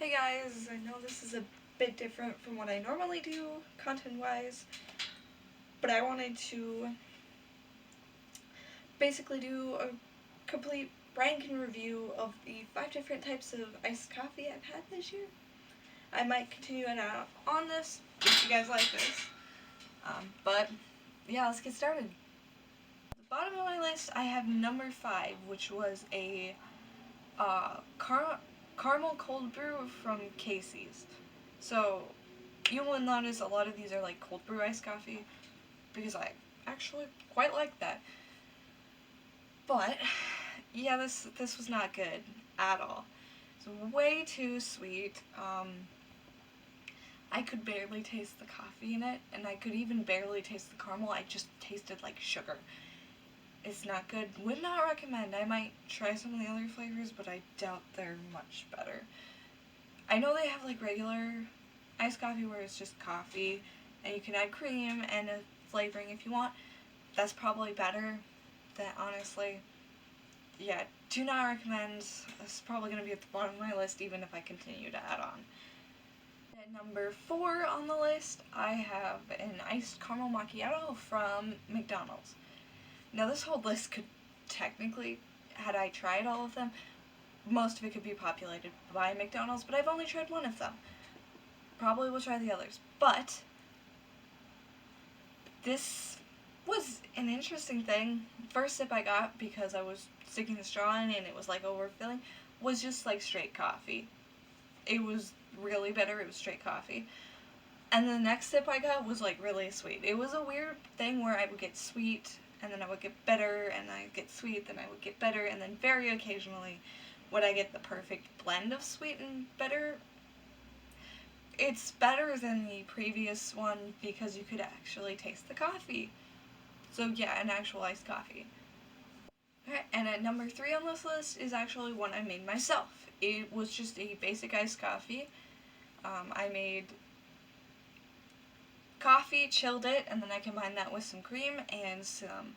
Hey guys, I know this is a bit different from what I normally do content-wise, but I wanted to basically do a complete rank and review of the 5 different types of iced coffee I've had this year. I might continue on this if you guys like this. But yeah, let's get started. At the bottom of my list, I have number 5, which was a caramel cold brew from Casey's. So you will notice a lot of these are like cold brew iced coffee because I actually quite like that. But yeah, this was not good at all. It's way too sweet. I could barely taste the coffee in it, and I could even barely taste the caramel. I just tasted like sugar. It's not good. Would not recommend. I might try some of the other flavors, but I doubt they're much better. I know they have like regular iced coffee where it's just coffee, and you can add cream and a flavoring if you want. That's probably better. That honestly, yeah, do not recommend. It's probably going to be at the bottom of my list even if I continue to add on. At number 4 on the list, I have an iced caramel macchiato from McDonald's. Now this whole list could technically, had I tried all of them, most of it could be populated by McDonald's, but I've only tried one of them. Probably will try the others. But this was an interesting thing. First sip I got, because I was sticking the straw in and it was like overfilling, was just like straight coffee. It was really bitter, it was straight coffee. And the next sip I got was like really sweet. It was a weird thing where I would get sweet, and then I would get bitter, and I'd get sweet, then I would get bitter, and then very occasionally would I get the perfect blend of sweet and bitter. It's better than the previous one because you could actually taste the coffee. So yeah, an actual iced coffee. Okay, and at number 3 on this list is actually one I made myself. It was just a basic iced coffee. I made coffee, chilled it, and then I combined that with some cream and some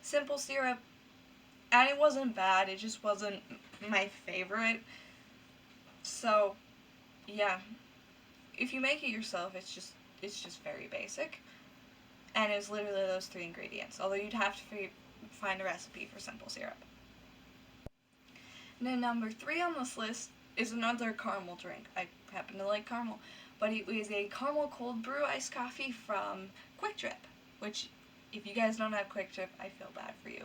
simple syrup. And it wasn't bad, it just wasn't my favorite. So, yeah, if you make it yourself, it's just very basic. And it's literally those 3 ingredients, although you'd have to find a recipe for simple syrup. And then number 3 on this list is another caramel drink. I happen to like caramel, but it was a caramel cold brew iced coffee from Quick Trip, which, if you guys don't have Quick Trip, I feel bad for you.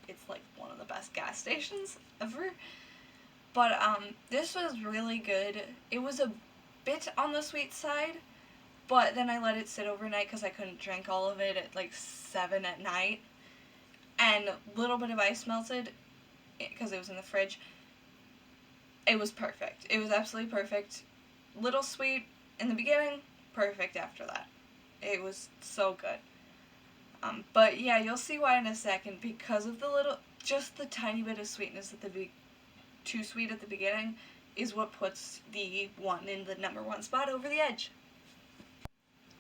It's like one of the best gas stations ever. But this was really good. It was a bit on the sweet side, but then I let it sit overnight because I couldn't drink all of it at like 7 at night. And a little bit of ice melted because it was in the fridge. It was perfect. It was absolutely perfect. Little sweet in the beginning, perfect after that. It was so good. But yeah, you'll see why in a second, because of just the tiny bit of sweetness at too sweet at the beginning, is what puts the one in the number 1 spot over the edge.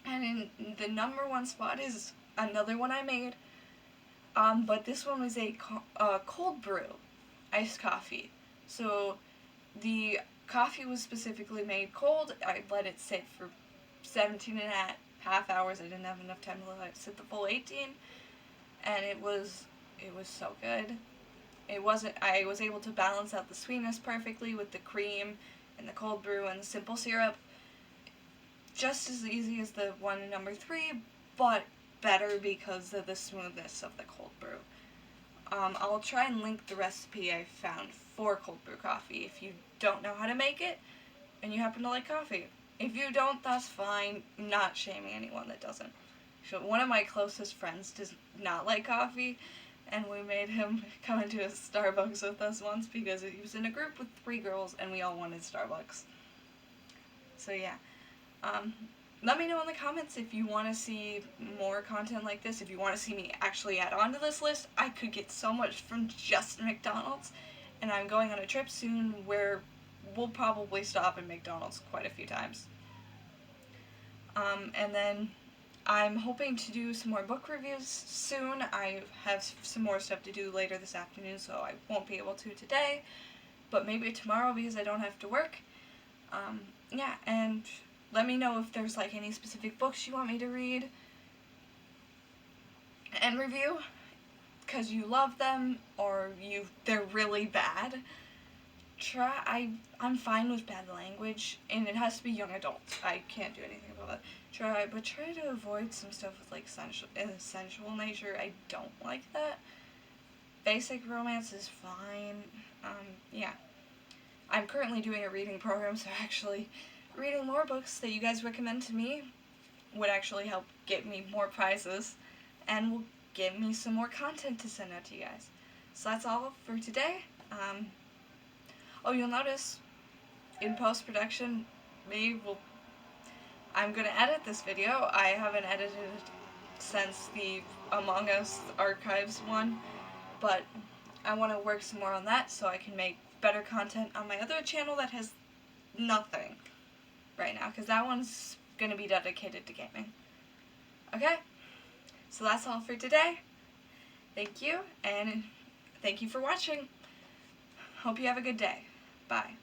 And in the number 1 spot is another one I made, but this one was a cold brew iced coffee. So the coffee was specifically made cold. I let it sit for 17 and a half hours. I didn't have enough time to let it sit the full 18, and it was so good. I was able to balance out the sweetness perfectly with the cream and the cold brew and the simple syrup. Just as easy as the one in number 3, but better because of the smoothness of the cold brew. I'll try and link the recipe I found for cold brew coffee if you don't know how to make it and you happen to like coffee. If you don't, that's fine. I'm not shaming anyone that doesn't. So one of my closest friends does not like coffee, and we made him come into a Starbucks with us once because he was in a group with 3 girls and we all wanted Starbucks. So yeah. Let me know in the comments if you want to see more content like this, if you want to see me actually add on to this list. I could get so much from just McDonald's, and I'm going on a trip soon where we'll probably stop at McDonald's quite a few times. And then I'm hoping to do some more book reviews soon. I have some more stuff to do later this afternoon, so I won't be able to today. but maybe tomorrow because I don't have to work. Yeah, and let me know if there's like any specific books you want me to read and review, because you love them or they're really bad. I'm fine with bad language, and it has to be young adults. I can't do anything about that. Try to avoid some stuff with like sensual nature. I don't like that. Basic romance is fine. Yeah. I'm currently doing a reading program, so actually reading more books that you guys recommend to me would actually help get me more prizes and will give me some more content to send out to you guys. So that's all for today. Oh, you'll notice in post-production, I'm going to edit this video. I haven't edited it since the Among Us Archives one, but I want to work some more on that so I can make better content on my other channel that has nothing right now, because that one's going to be dedicated to gaming. Okay? So that's all for today. Thank you, and thank you for watching. Hope you have a good day. Bye.